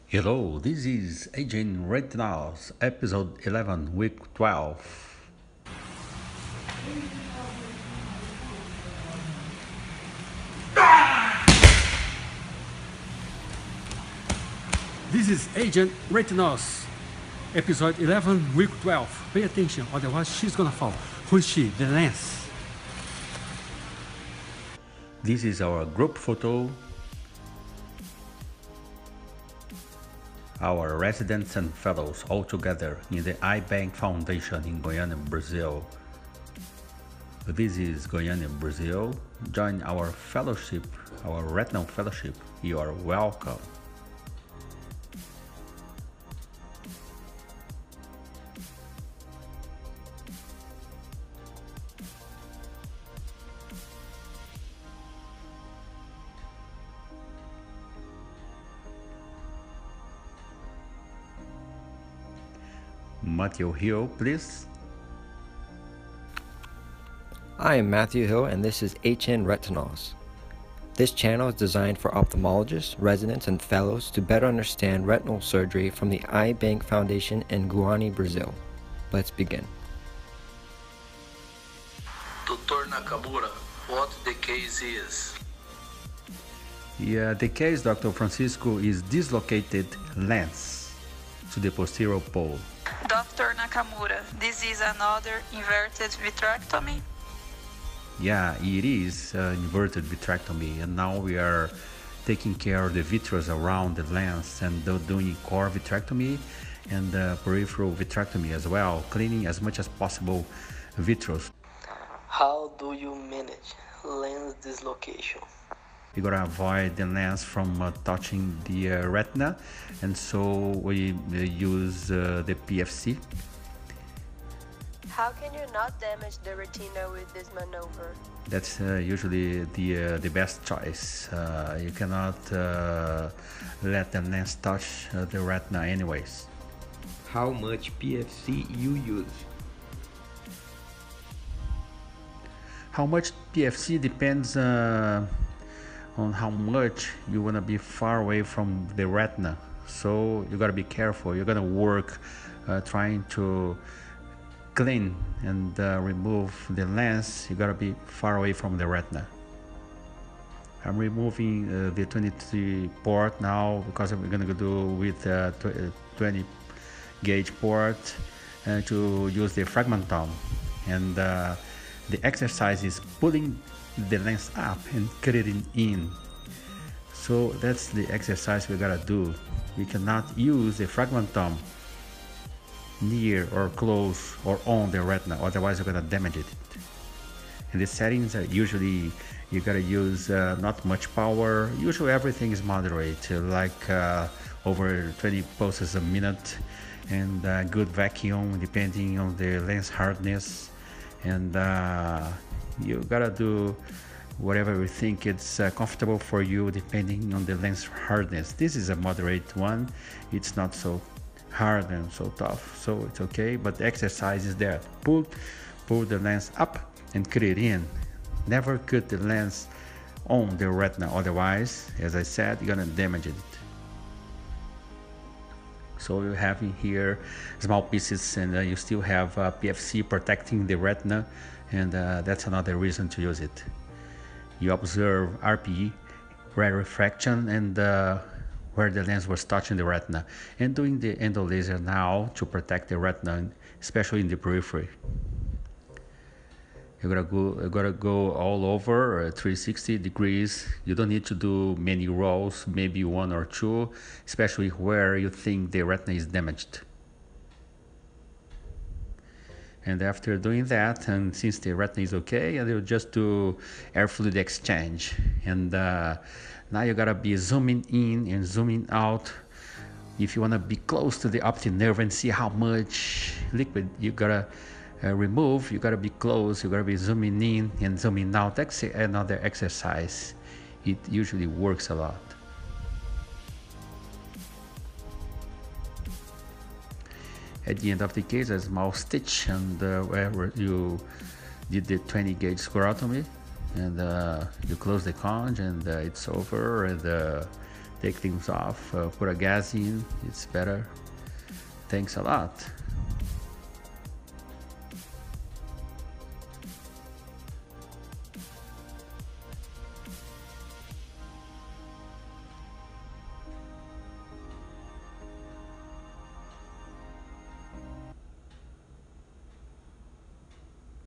Hello, this is Hn-Retinaws, episode 11, week 12. This is Hn-Retinaws, episode 11, week 12. Pay attention, otherwise she's gonna fall. Who is she? The lens. This is our group photo. Our residents and fellows all together in the iBank Foundation in Goiânia, Brazil. This is Goiânia, Brazil. Join our fellowship, our retinal fellowship. You are welcome. Matthew Hill, please. I am Matthew Hill, and this is Hn-Retinaws. This channel is designed for ophthalmologists, residents, and fellows to better understand retinal surgery from the iBank Foundation in Goiânia, Brazil. Let's begin. Dr. Nakamura, what the case is? Yeah, the case, Dr. Francisco, is dislocated lens to the posterior pole. Dr. Nakamura, this is another inverted vitrectomy? Yeah, it is inverted vitrectomy, and now we are taking care of the vitreous around the lens and doing core vitrectomy and peripheral vitrectomy as well, cleaning as much as possible vitreous. How do you manage lens dislocation? We gotta avoid the lens from touching the retina, and so we use the PFC. How can you not damage the retina with this maneuver? That's usually the best choice. You cannot let the lens touch the retina anyways. How much PFC you use? How much PFC depends on how much you want to be far away from the retina. So you got to be careful. You're going to work trying to clean and remove the lens. You got to be far away from the retina. I'm removing the 23 port now because we're going to do with 20 gauge port to use the fragmentom, and the exercise is pulling the lens up and cut it in. So that's the exercise we gotta do. We cannot use the fragmentum near or close or on the retina, otherwise you're gonna damage it. In the settings, usually you gotta use not much power. Usually everything is moderate, like over 20 pulses a minute, and good vacuum depending on the lens hardness, and you gotta do whatever you think it's comfortable for you depending on the lens hardness. This is a moderate one. It's not so hard and so tough, so it's okay, but the exercise is there. Pull the lens up and cut it in. Never cut the lens on the retina, otherwise, as I said, you're gonna damage it. So you have in here small pieces, and you still have PFC protecting the retina, and that's another reason to use it. You observe RPE, ray refraction, and where the lens was touching the retina, and doing the endo laser now to protect the retina, especially in the periphery. You're gonna go all over 360 degrees. You don't need to do many rolls, maybe one or two, especially where you think the retina is damaged. And after doing that, and since the retina is okay, you'll just do air fluid exchange. And now you gotta be zooming in and zooming out. If you wanna be close to the optic nerve and see how much liquid you gotta remove, you gotta be close. You gotta be zooming in and zooming out. That's another exercise. It usually works a lot. At the end of the case, a small stitch, and where you did the 20 gauge sclerotomy, and you close the conj, and it's over, and the take things off, put a gas in, it's better. Thanks a lot.